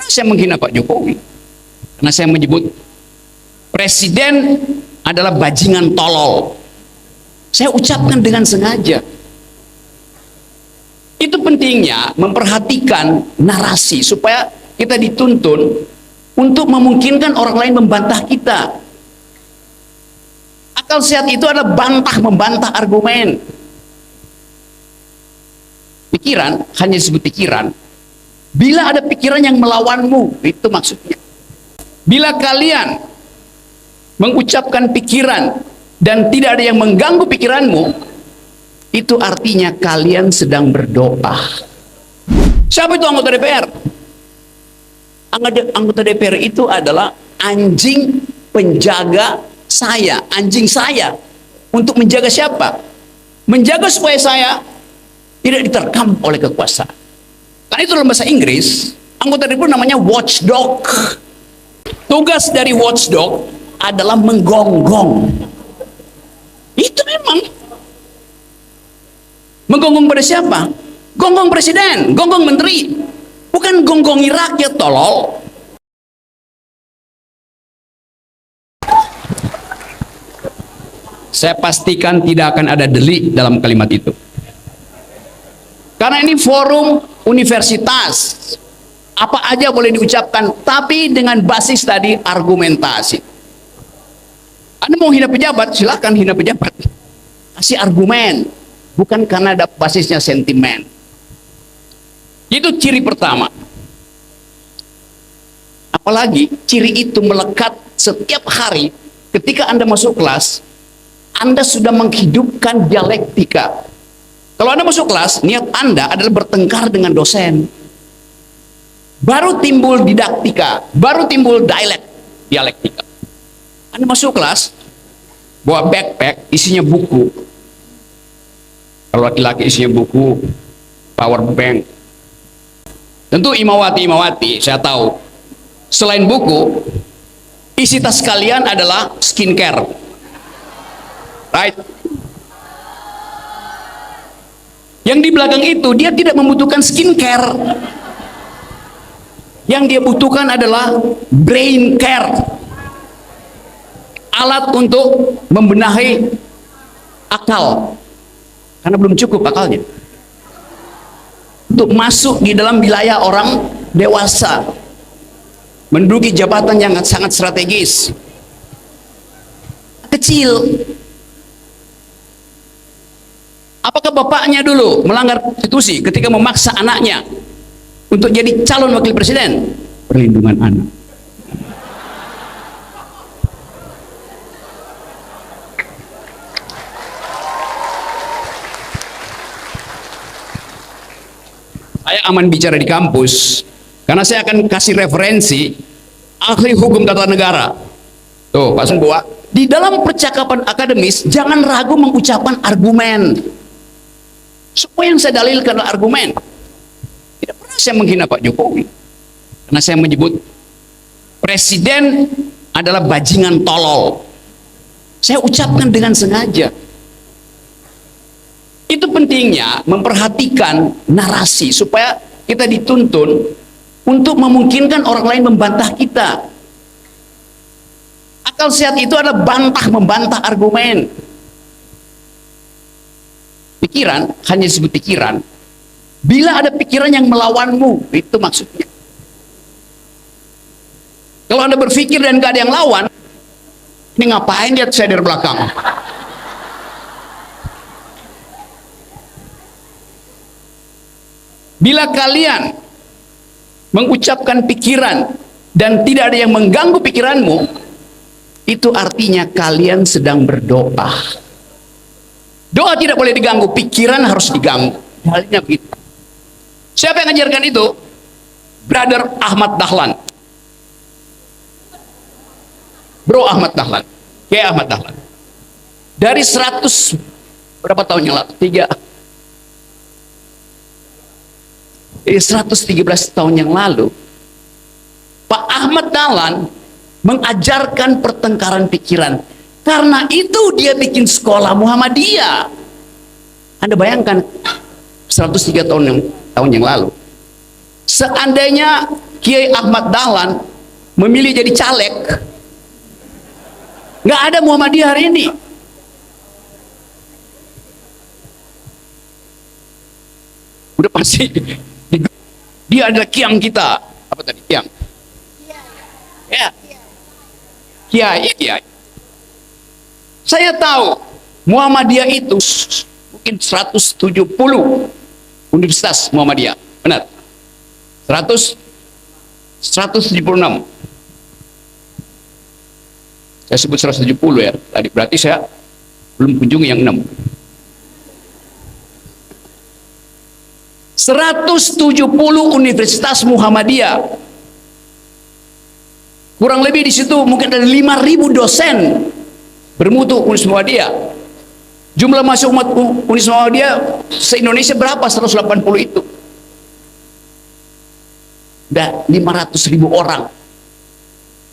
saya menghina Pak Jokowi karena saya menyebut presiden adalah bajingan tolol. Saya ucapkan dengan sengaja. Itu pentingnya memperhatikan narasi supaya kita dituntun untuk memungkinkan orang lain membantah kita. Akal sehat itu adalah bantah membantah argumen. Pikiran hanya disebut pikiran bila ada pikiran yang melawanmu, itu maksudnya. Bila kalian mengucapkan pikiran dan tidak ada yang mengganggu pikiranmu, itu artinya kalian sedang berdoa. Siapa itu anggota DPR? Anggota DPR itu adalah anjing penjaga saya, anjing saya. Untuk menjaga siapa? Menjaga supaya saya tidak diterkam oleh kekuasaan. Karena itu dalam bahasa Inggris, anggota DPR namanya watchdog. Tugas dari watchdog adalah menggonggong. Itu memang. Menggonggong pada siapa? Gonggong presiden, gonggong menteri. Bukan gonggongi rakyat, tolol. Saya pastikan tidak akan ada delik dalam kalimat itu. Karena ini forum universitas. Apa aja boleh diucapkan, tapi dengan basis tadi argumentasi. Anda mau hina pejabat, silakan hina pejabat. Kasih argumen, bukan karena ada basisnya sentimen. Itu ciri pertama. Apalagi ciri itu melekat setiap hari ketika Anda masuk kelas, Anda sudah menghidupkan dialektika. Kalau Anda masuk kelas, niat Anda adalah bertengkar dengan dosen. Baru timbul didaktika, baru timbul dialektika. Anda masuk kelas, bawa backpack, isinya buku. Kalau laki-laki isinya buku, power bank. Tentu imawati, saya tahu. Selain buku, isi tas kalian adalah skincare. Right? Yang di belakang itu, dia tidak membutuhkan skincare. Yang dia butuhkan adalah brain care. Alat untuk membenahi akal. Karena belum cukup akalnya. Untuk masuk di dalam wilayah orang dewasa. Menduduki jabatan yang sangat strategis. Kecil. Apakah bapaknya dulu melanggar konstitusi ketika memaksa anaknya untuk jadi calon wakil presiden? Perlindungan anak. Saya aman bicara di kampus karena saya akan kasih referensi ahli hukum tata negara. Tuh, Pak Sumbuwa, di dalam percakapan akademis jangan ragu mengucapkan argumen. Semua yang saya dalilkan adalah argumen. Tidak pernah saya menghina Pak Jokowi karena saya menyebut presiden adalah bajingan tolol. Saya ucapkan dengan sengaja. Itu pentingnya memperhatikan narasi supaya kita dituntun untuk memungkinkan orang lain membantah kita. Akal sehat itu adalah bantah membantah argumen. Pikiran hanya disebut pikiran bila ada pikiran yang melawanmu, itu maksudnya. Kalau Anda berpikir dan gak ada yang lawan, ini ngapain lihat saya dari belakang? Bila kalian mengucapkan pikiran dan tidak ada yang mengganggu pikiranmu, itu artinya kalian sedang berdoa. Doa tidak boleh diganggu, pikiran harus diganggu. Halnya begitu. Siapa yang mengajarkan itu? Brother Ahmad Dahlan. Bro Ahmad Dahlan. Kiai Ahmad Dahlan. Dari 100 berapa tahun yang lalu? 113 tahun yang lalu, Pak Ahmad Dahlan mengajarkan pertengkaran pikiran. Karena itu dia bikin sekolah Muhammadiyah. Anda bayangkan 103 tahun yang lalu. Seandainya Kiai Ahmad Dahlan memilih jadi caleg, nggak ada Muhammadiyah hari ini. Udah pasti dia adalah kiang kita. Apa tadi kiang? Ya, kiai. Saya tahu Muhammadiyah itu mungkin 170 universitas Muhammadiyah, benar? 176. Saya sebut 170 ya tadi, berarti saya belum kunjungi yang 6. 170 universitas Muhammadiyah, kurang lebih di situ mungkin ada 5.000 dosen bermutu Universitas Muhammadiyah. Jumlah masuk umat Universitas Muhammadiyah se-Indonesia berapa? 180 itu. Udah 500.000 orang.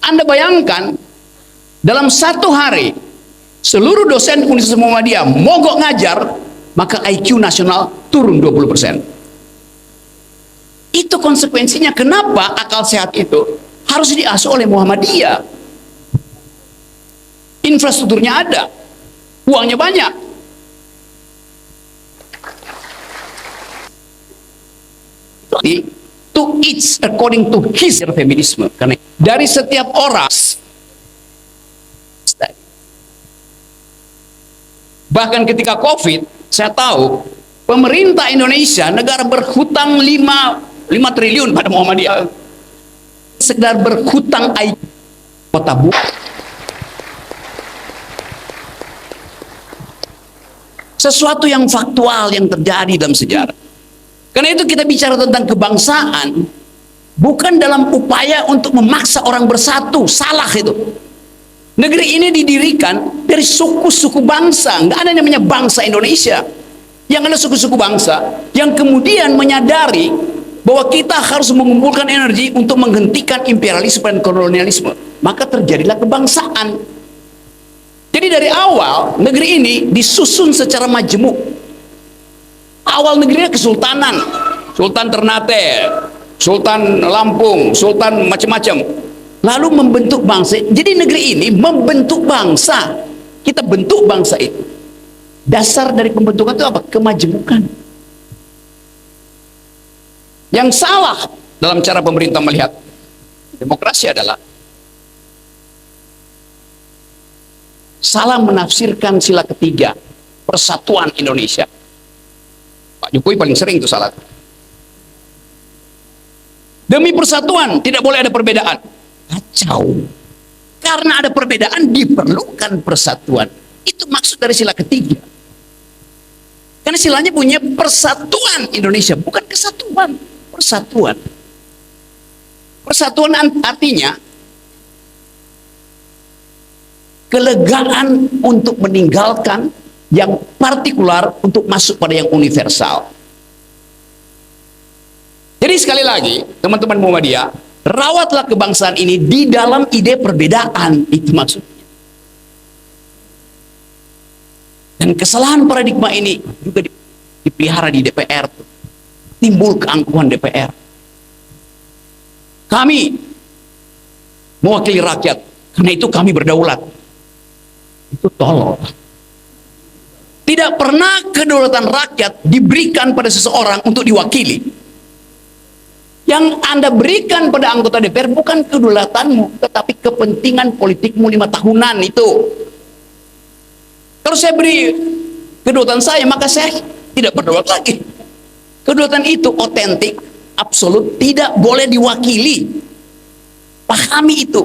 Anda bayangkan dalam satu hari seluruh dosen Universitas Muhammadiyah mogok ngajar, maka IQ nasional turun 20%. Itu konsekuensinya kenapa akal sehat itu harus diasuh oleh Muhammadiyah. Infrastrukturnya ada, uangnya banyak. To each according to his feminisme. Karena dari setiap orang, bahkan ketika COVID, saya tahu pemerintah Indonesia, negara berhutang 5 triliun pada Muhammadiyah. Sekedar berhutang kota Bu. Sesuatu yang faktual yang terjadi dalam sejarah. Karena itu kita bicara tentang kebangsaan bukan dalam upaya untuk memaksa orang bersatu, salah itu. Negeri ini didirikan dari suku-suku bangsa, nggak ada yang namanya bangsa Indonesia. Yang ada suku-suku bangsa yang kemudian menyadari bahwa kita harus mengumpulkan energi untuk menghentikan imperialisme dan kolonialisme. Maka terjadilah kebangsaan. Jadi dari awal negeri ini disusun secara majemuk. Awal negerinya kesultanan, Sultan Ternate, Sultan Lampung, Sultan macam-macam. Lalu membentuk bangsa. Jadi negeri ini membentuk bangsa. Kita bentuk bangsa itu. Dasar dari pembentukan itu apa? Kemajemukan. Yang salah dalam cara pemerintah melihat demokrasi adalah salah menafsirkan sila ketiga, persatuan Indonesia. Pak Jokowi paling sering itu salah. Demi persatuan tidak boleh ada perbedaan. Kacau. Karena ada perbedaan diperlukan persatuan. Itu maksud dari sila ketiga. Karena silanya punya persatuan Indonesia, bukan kesatuan. Persatuan. Persatuan artinya kelegaan untuk meninggalkan yang partikular untuk masuk pada yang universal. Jadi sekali lagi, teman-teman Muhammadiyah, rawatlah kebangsaan ini di dalam ide perbedaan, itu maksudnya. Dan kesalahan paradigma ini juga dipelihara di DPR. Timbul keangkuhan DPR. Kami mewakili rakyat, karena itu kami berdaulat. Itu tolol. Tidak pernah kedaulatan rakyat diberikan pada seseorang untuk diwakili. Yang Anda berikan pada anggota DPR bukan kedaulatanmu, tetapi kepentingan politikmu 5 tahunan itu. Kalau saya beri kedaulatan saya, maka saya tidak berdaulat lagi. Kedaulatan itu otentik, absolut, tidak boleh diwakili. Pahami itu.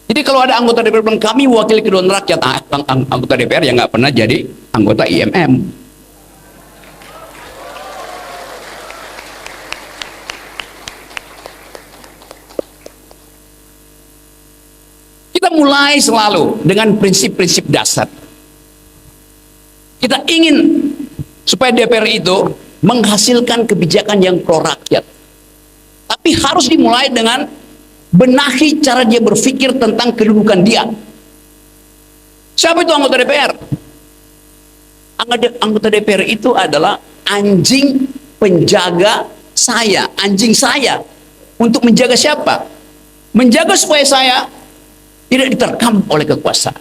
Jadi kalau ada anggota DPR bilang kami wakili kedaulatan rakyat, anggota DPR yang nggak pernah jadi anggota IMM. Kita mulai selalu dengan prinsip-prinsip dasar. Kita ingin supaya DPR itu menghasilkan kebijakan yang pro rakyat. Tapi harus dimulai dengan benahi cara dia berpikir tentang kedudukan dia. Siapa itu anggota DPR? Anggota DPR itu adalah anjing penjaga saya, anjing saya, untuk menjaga siapa? Menjaga supaya saya tidak diterkam oleh kekuasaan.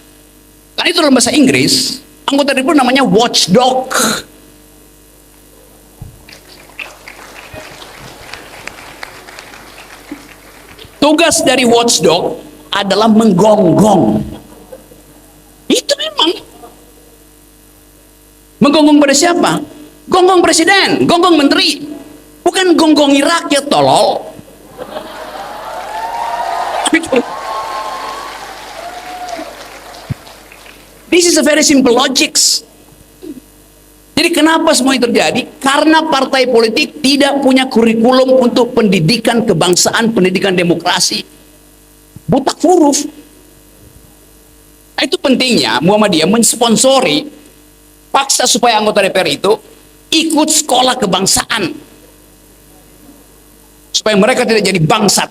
Karena itu dalam bahasa Inggris, anggota DPR namanya watchdog. Tugas dari watchdog adalah menggonggong. Itu memang. Menggonggong pada siapa? Gonggong presiden, gonggong menteri. Bukan gonggongi rakyat, tolol. This is a very simple logic. Jadi kenapa semua itu terjadi? Karena partai politik tidak punya kurikulum untuk pendidikan kebangsaan, pendidikan demokrasi. Butak huruf. Nah, itu pentingnya Muhammadiyah mensponsori, paksa supaya anggota DPR itu ikut sekolah kebangsaan. Supaya mereka tidak jadi bangsat.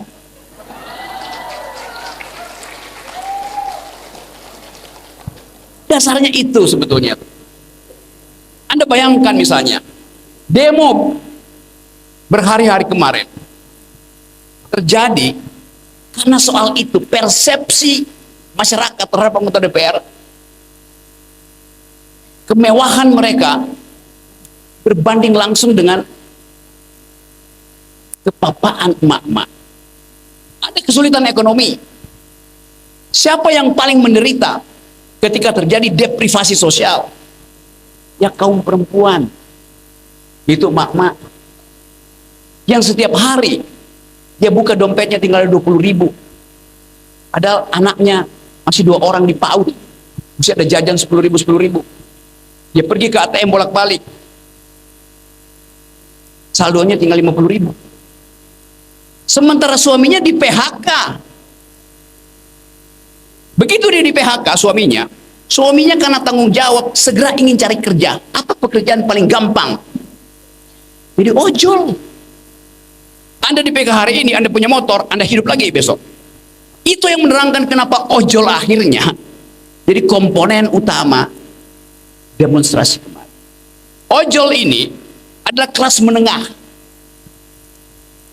Dasarnya itu sebetulnya. Anda bayangkan misalnya, demo berhari-hari kemarin terjadi karena soal itu, persepsi masyarakat terhadap anggota DPR, kemewahan mereka berbanding langsung dengan kepapaan emak-emak. Ada kesulitan ekonomi. Siapa yang paling menderita ketika terjadi deprivasi sosial? Ya kaum perempuan. Itu emak-emak yang setiap hari dia buka dompetnya tinggal 20.000, padahal anaknya masih 2 orang di PAUD, mesti ada jajan 10.000. Dia pergi ke ATM bolak-balik, saldonya tinggal 50.000. Sementara suaminya di PHK. Begitu dia di PHK, suaminya karena tanggung jawab segera ingin cari kerja. Apa pekerjaan paling gampang? Jadi ojol. Anda di PHK hari ini, Anda punya motor, Anda hidup lagi besok. Itu yang menerangkan kenapa ojol akhirnya jadi komponen utama demonstrasi kemarin. Ojol ini adalah kelas menengah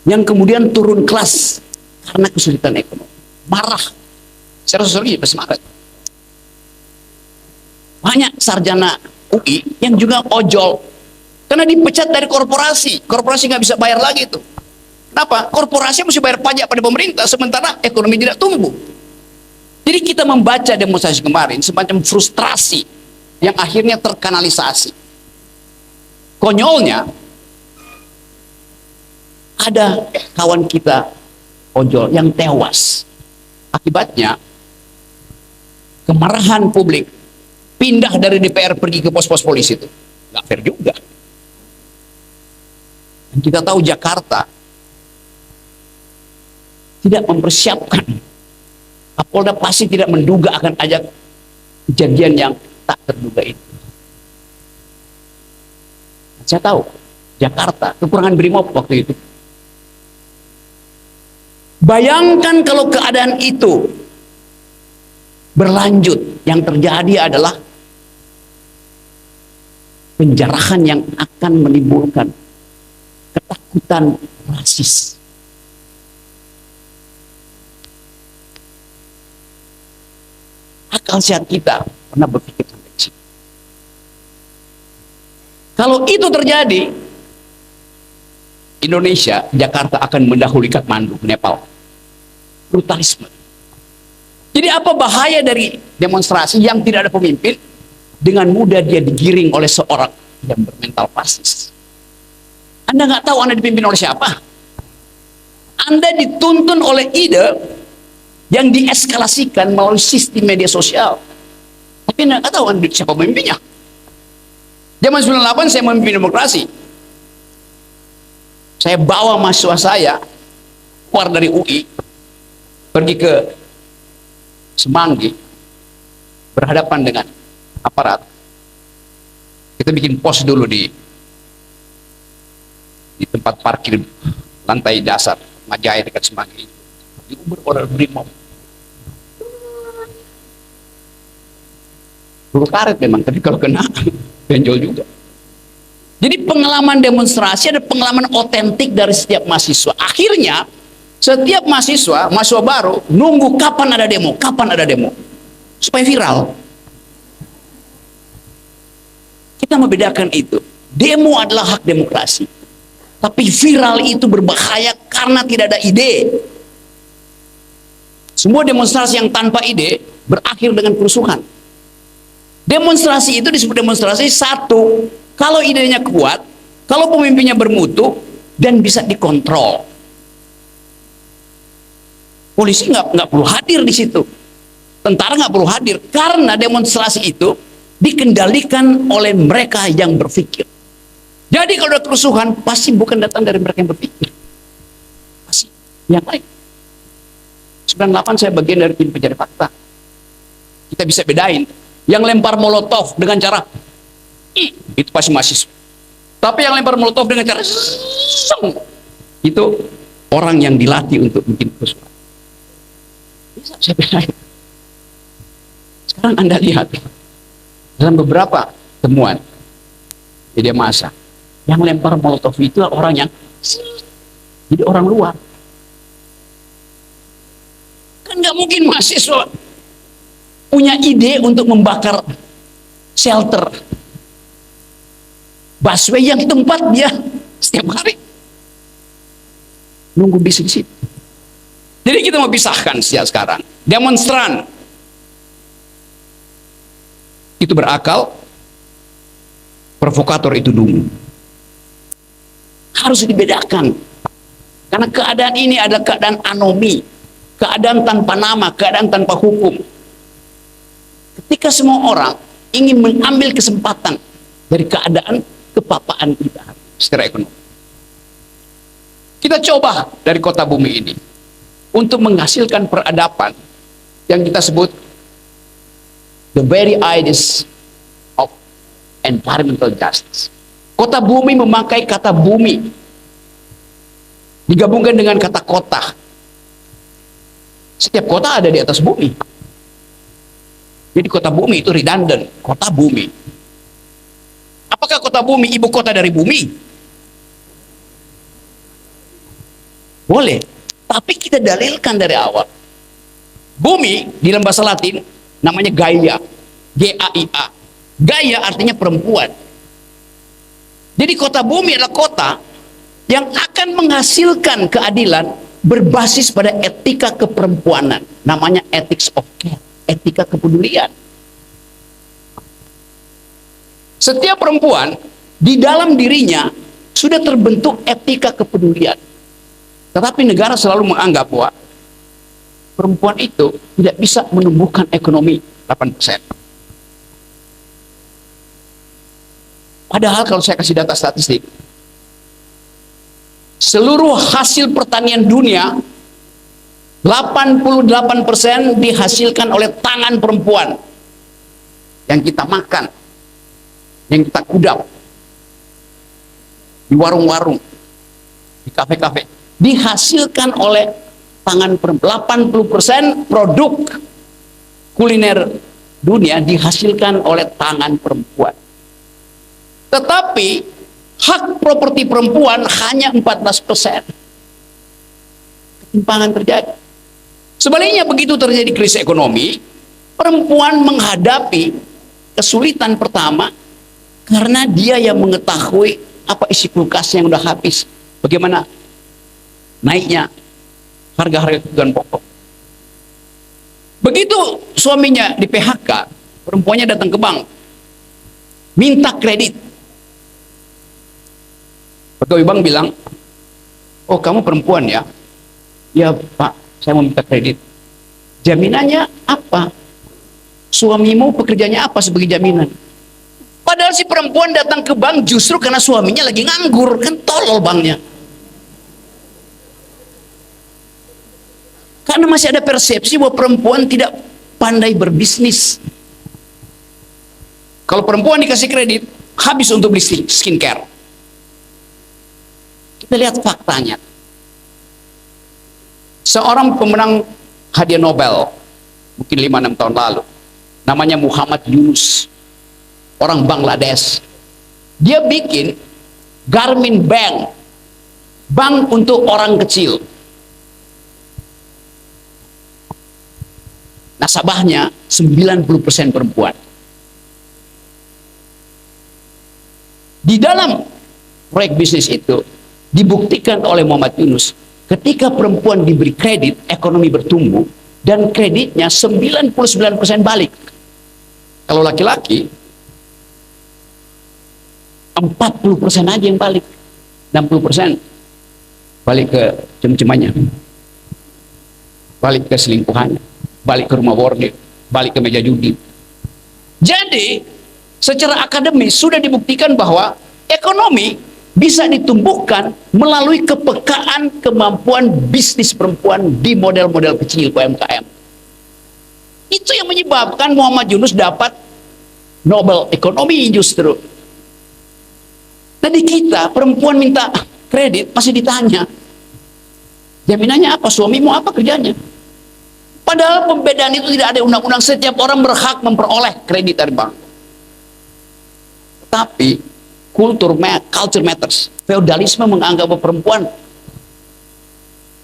yang kemudian turun kelas karena kesulitan ekonomi. Marah. Secara sosiologi pasti marah. Banyak sarjana UI yang juga ojol karena dipecat dari korporasi. Korporasi nggak bisa bayar lagi itu. Kenapa? Korporasi mesti bayar pajak pada pemerintah, sementara ekonomi tidak tumbuh. Jadi kita membaca demonstrasi kemarin semacam frustrasi yang akhirnya terkanalisasi. Konyolnya, ada kawan kita ojol yang tewas. Akibatnya, kemarahan publik pindah dari DPR pergi ke pos-pos polisi itu. Nggak fair juga. Dan kita tahu Jakarta tidak mempersiapkan. Kapolda pasti tidak menduga akan ada kejadian yang tak terduga itu. Saya tahu, Jakarta kekurangan BRIMOB waktu itu. Bayangkan kalau keadaan itu berlanjut, yang terjadi adalah penjarahan yang akan menimbulkan ketakutan rasis. Akal sehat kita pernah berpikir sampai ke situ. Kalau itu terjadi, Indonesia, Jakarta akan mendahului Kathmandu, Nepal. Brutalisme. Jadi apa bahaya dari demonstrasi yang tidak ada pemimpin? Dengan mudah dia digiring oleh seorang yang bermental fasis. Anda nggak tahu Anda dipimpin oleh siapa. Anda dituntun oleh ide yang dieskalasikan melalui sistem media sosial. Tapi Anda nggak tahu Anda siapa pemimpinnya. Zaman 98 saya memimpin demokrasi. Saya bawa mahasiswa saya keluar dari UI, pergi ke Semanggi, berhadapan dengan aparat. Kita bikin pos dulu di tempat parkir lantai dasar Majaya dekat Semanggi. Diuber oleh BRIMOB. Peluru karet memang, tapi kalau kena benjol juga. Jadi pengalaman demonstrasi ada pengalaman otentik dari setiap mahasiswa. Akhirnya setiap mahasiswa baru nunggu kapan ada demo, supaya viral. Kita membedakan itu. Demo adalah hak demokrasi, tapi viral itu berbahaya karena tidak ada ide. Semua demonstrasi yang tanpa ide berakhir dengan kerusuhan. Demonstrasi itu disebut demonstrasi satu, kalau idenya kuat, kalau pemimpinnya bermutu dan bisa dikontrol. Polisi nggak perlu hadir di situ, tentara nggak perlu hadir, karena demonstrasi itu dikendalikan oleh mereka yang berpikir. Jadi kalau ada kerusuhan, pasti bukan datang dari mereka yang berpikir, pasti yang lain. 98 saya bagian dari tim pencari fakta. Kita bisa bedain. Yang lempar molotov dengan cara itu pasti mahasiswa. Tapi yang lempar molotov dengan cara itu orang yang dilatih untuk bikin kerusuhan. Bisa saya bedain. Sekarang Anda lihat dalam beberapa temuan media massa, yang lempar molotov itu orang yang jadi orang luar. Kan nggak mungkin mahasiswa punya ide untuk membakar shelter busway yang tempat dia setiap hari nunggu bis di situ. Jadi kita mau pisahkan sejak sekarang. Demonstran itu berakal, provokator itu dungu. Harus dibedakan. Karena keadaan ini adalah keadaan anomi, keadaan tanpa nama, keadaan tanpa hukum. Ketika semua orang ingin mengambil kesempatan dari keadaan kepapaan kita secara ekonomi. Kita coba dari kota bumi ini untuk menghasilkan peradaban yang kita sebut the very ideas of environmental justice. Kota bumi memakai kata bumi digabungkan dengan kata kota. Setiap kota ada di atas bumi. Jadi kota bumi itu redundant, kota bumi. Apakah kota bumi ibu kota dari bumi? Boleh, tapi kita dalilkan dari awal. Bumi di dalam bahasa Latin namanya Gaia, G-A-I-A. Gaia artinya perempuan. Jadi kota bumi adalah kota yang akan menghasilkan keadilan berbasis pada etika keperempuanan, namanya ethics of care, etika kepedulian. Setiap perempuan di dalam dirinya sudah terbentuk etika kepedulian. Tetapi negara selalu menganggap bahwa perempuan itu tidak bisa menumbuhkan ekonomi 8%. Padahal kalau saya kasih data statistik, seluruh hasil pertanian dunia 88% dihasilkan oleh tangan perempuan. Yang kita makan, yang kita kudap di warung-warung, di kafe-kafe, dihasilkan oleh tangan perempuan. 80% produk kuliner dunia dihasilkan oleh tangan perempuan. Tetapi hak properti perempuan hanya 14%. Ketimpangan terjadi. Sebaliknya begitu terjadi krisis ekonomi, perempuan menghadapi kesulitan pertama karena dia yang mengetahui apa isi kulkasnya yang udah habis, bagaimana naiknya harga-harga kebutuhan pokok. Begitu suaminya di PHK, perempuannya datang ke bank, minta kredit. Pegawai bank bilang, oh kamu perempuan ya? Ya Pak, saya mau minta kredit. Jaminannya apa? Suamimu pekerjaannya apa sebagai jaminan? Padahal si perempuan datang ke bank justru karena suaminya lagi nganggur, kan tolol banknya. Karena masih ada persepsi bahwa perempuan tidak pandai berbisnis. Kalau perempuan dikasih kredit, habis untuk beli skincare. Kita lihat faktanya. Seorang pemenang hadiah Nobel, mungkin 5-6 tahun lalu, namanya Muhammad Yunus, orang Bangladesh. Dia bikin Garmin Bank, bank untuk orang kecil. Nasabahnya 90% perempuan. Di dalam proyek bisnis itu dibuktikan oleh Muhammad Yunus, ketika perempuan diberi kredit, ekonomi bertumbuh dan kreditnya 99% balik. Kalau laki-laki 40% aja yang balik, 60% balik ke cem-cemannya, balik ke selingkuhannya, balik ke rumah bordil, balik ke meja judi. Jadi secara akademis sudah dibuktikan bahwa ekonomi bisa ditumbuhkan melalui kepekaan kemampuan bisnis perempuan di model-model kecil UMKM. Itu yang menyebabkan Muhammad Yunus dapat Nobel Ekonomi justru. Tadi kita perempuan minta kredit masih ditanya, jaminannya apa, suamimu apa kerjanya? Padahal pembedaan itu tidak ada undang-undang, setiap orang berhak memperoleh kredit dari bank. Tapi culture matters. Feodalisme menganggap bahwa perempuan,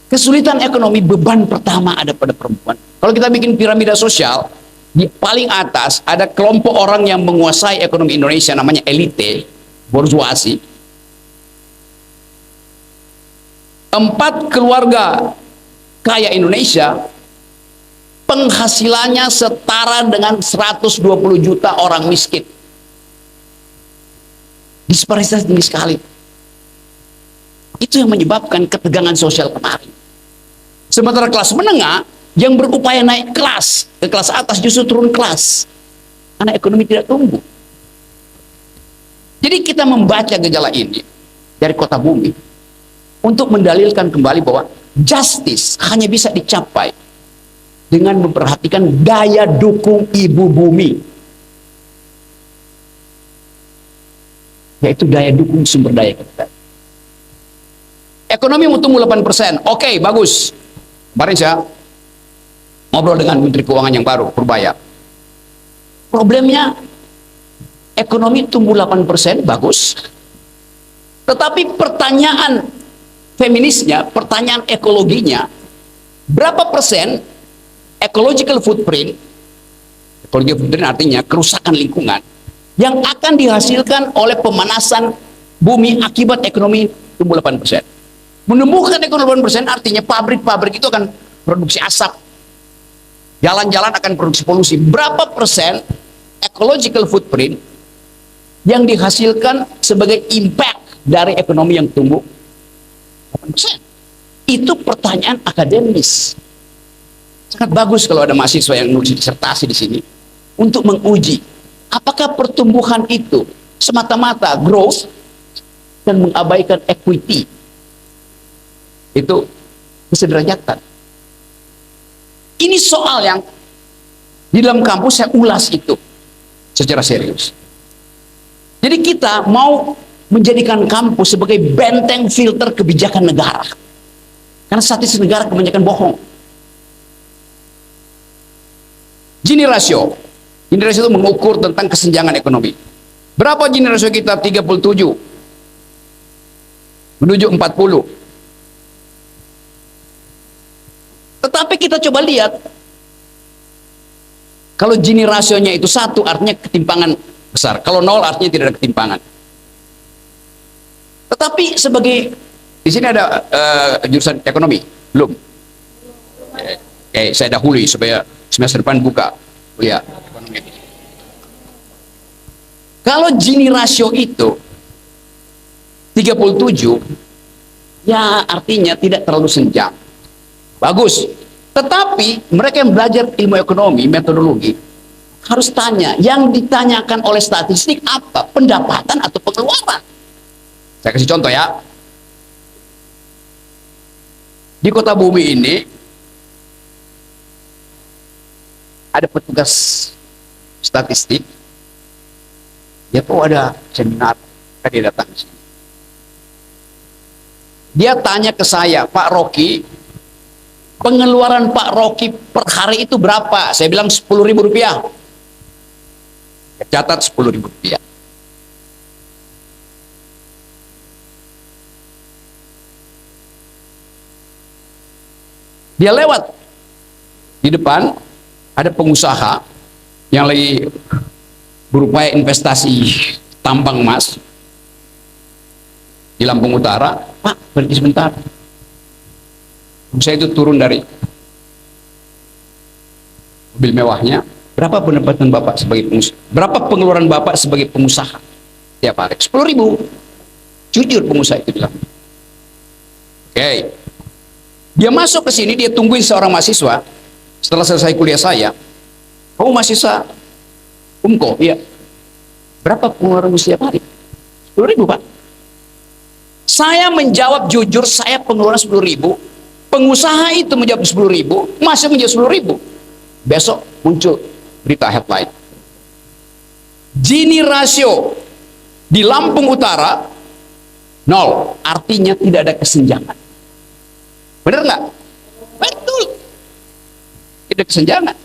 kesulitan ekonomi, beban pertama ada pada perempuan. Kalau kita bikin piramida sosial, di paling atas ada kelompok orang yang menguasai ekonomi Indonesia, namanya elite, bourgeoisie. 4 keluarga kaya Indonesia penghasilannya setara dengan 120 juta orang miskin. Disparitas tinggi sekali. Itu yang menyebabkan ketegangan sosial kemarin. Sementara kelas menengah yang berupaya naik kelas ke kelas atas justru turun kelas karena ekonomi tidak tumbuh. Jadi kita membaca gejala ini dari Kota Bumi untuk mendalilkan kembali bahwa justice hanya bisa dicapai dengan memperhatikan daya dukung ibu bumi, yaitu daya dukung sumber daya kita. Ekonomi mau tumbuh 8%. Oke, bagus. Kemarin saya ngobrol dengan Menteri Keuangan yang baru, Purbaya. Problemnya ekonomi tumbuh 8%, bagus. Tetapi pertanyaan feminisnya, pertanyaan ekologinya, berapa persen ecological footprint? Ecological footprint artinya kerusakan lingkungan yang akan dihasilkan oleh pemanasan bumi akibat ekonomi tumbuh 8%. Menumbuhkan ekonomi 8% artinya pabrik-pabrik itu akan produksi asap, jalan-jalan akan produksi polusi. Berapa persen ecological footprint yang dihasilkan sebagai impact dari ekonomi yang tumbuh 8%? Itu pertanyaan akademis. Sangat bagus kalau ada mahasiswa yang nulis disertasi di sini untuk menguji apakah pertumbuhan itu semata-mata growth dan mengabaikan equity, itu kesederajatan. Ini soal yang di dalam kampus saya ulas itu secara serius. Jadi kita mau menjadikan kampus sebagai benteng filter kebijakan negara, karena statistik negara kebanyakan bohong. Gini rasio itu mengukur tentang kesenjangan ekonomi. Berapa Gini rasio kita? 37 menuju 40. Tetapi kita coba lihat, kalau Gini rasionya itu 1 artinya ketimpangan besar, kalau 0 artinya tidak ada ketimpangan. Tetapi sebagai, di sini ada jurusan ekonomi belum? Saya dahului supaya semester depan buka kuliah ekonomi. Kalau Gini rasio itu 37, ya artinya tidak terlalu senjang, bagus. Tetapi mereka yang belajar ilmu ekonomi, metodologi, harus tanya, yang ditanyakan oleh statistik apa? Pendapatan atau pengeluaran? Saya kasih contoh ya. Di Kota Bumi ini ada petugas statistik, dia tuh ada seminar, dia datang ke sini. Dia tanya ke saya, Pak Rocky, pengeluaran Pak Rocky per hari itu berapa? Saya bilang 10.000 rupiah. Catat 10.000 rupiah. Dia lewat di depan, ada pengusaha yang lagi berupaya investasi tambang emas di Lampung Utara. Pak, berhenti sebentar. Saya itu turun dari mobil mewahnya. Berapa pendapatan Bapak sebagai pengusaha? Berapa pengeluaran Bapak sebagai pengusaha tiap hari? 10.000. Jujur pengusaha itu bilang. Oke. Dia masuk ke sini, dia tungguin seorang mahasiswa. Setelah selesai kuliah saya, kamu mahasiswa UMKO? Iya. Berapa pengeluaran setiap hari? 10.000, Pak. Saya menjawab jujur, saya pengeluaran 10.000. Pengusaha itu menjawab 10.000, masih menjawab 10.000. Besok muncul berita headline. Gini rasio di Lampung Utara 0, artinya tidak ada kesenjangan. Benar nggak? Betul. Tidak kesenjangan.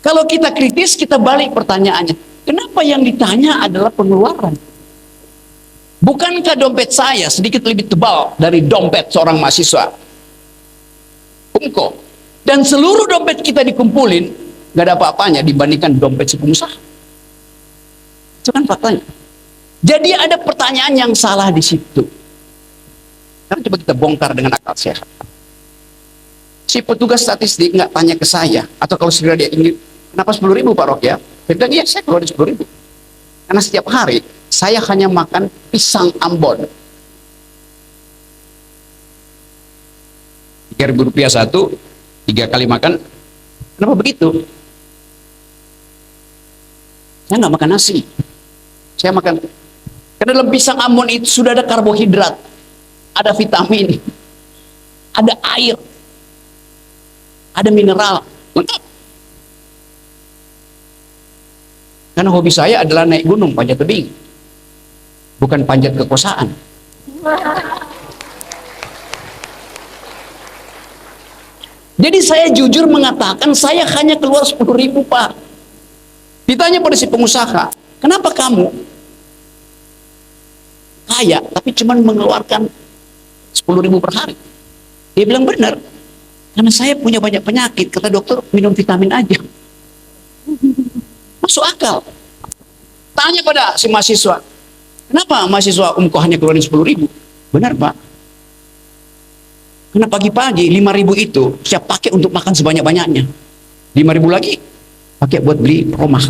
Kalau kita kritis, kita balik pertanyaannya. Kenapa yang ditanya adalah pengeluaran? Bukankah dompet saya sedikit lebih tebal dari dompet seorang mahasiswa UMKO? Dan seluruh dompet kita dikumpulin, nggak ada apa-apanya dibandingkan dompet si pengusaha. Itu kan faktanya. Jadi ada pertanyaan yang salah di situ. Sekarang coba kita bongkar dengan akal sehat. Si petugas statistik nggak tanya ke saya, atau kalau segera dia ingin, kenapa 10.000 Pak Rok ya? Saya bilang, iya saya keluar 10.000. Karena setiap hari saya hanya makan pisang Ambon. Rp3.000 satu, 3 kali makan. Kenapa begitu? Saya nggak makan nasi. Saya makan, karena dalam pisang Ambon itu sudah ada karbohidrat, ada vitamin, ada air, ada mineral, lengkap. Karena hobi saya adalah naik gunung, panjat tebing, bukan panjat kekuasaan. Jadi saya jujur mengatakan saya hanya keluar 10.000 Pak. Ditanya pada si pengusaha, kenapa kamu kaya tapi cuma mengeluarkan 10.000 per hari? Dia bilang benar, karena saya punya banyak penyakit, kata dokter minum vitamin aja. Masuk akal. Tanya pada si mahasiswa, kenapa mahasiswa UMKO hanya keluarin 10.000? Benar Pak, karena pagi-pagi 5.000 itu saya pakai untuk makan sebanyak-banyaknya. 5.000 lagi pakai buat beli rumah,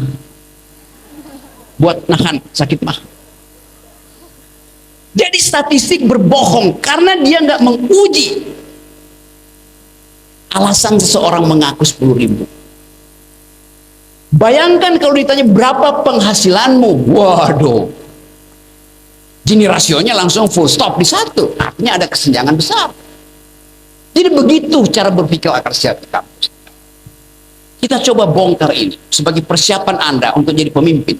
buat nahan sakit mah. Jadi statistik berbohong karena dia nggak menguji alasan seseorang mengaku 10.000. Bayangkan kalau ditanya berapa penghasilanmu, waduh, Gini rasionya langsung full stop di satu, artinya ada kesenjangan besar. Jadi begitu cara berpikir akal sehat kampus. Kita coba bongkar ini sebagai persiapan Anda untuk jadi pemimpin.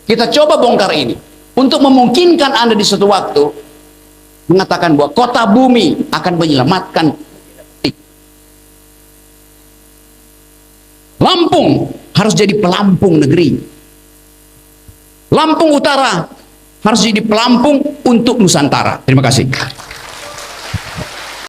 Kita coba bongkar ini untuk memungkinkan Anda di suatu waktu mengatakan bahwa kota bumi akan menyelamatkan Lampung harus jadi pelampung negeri. Lampung Utara harus jadi pelampung untuk Nusantara. Terima kasih.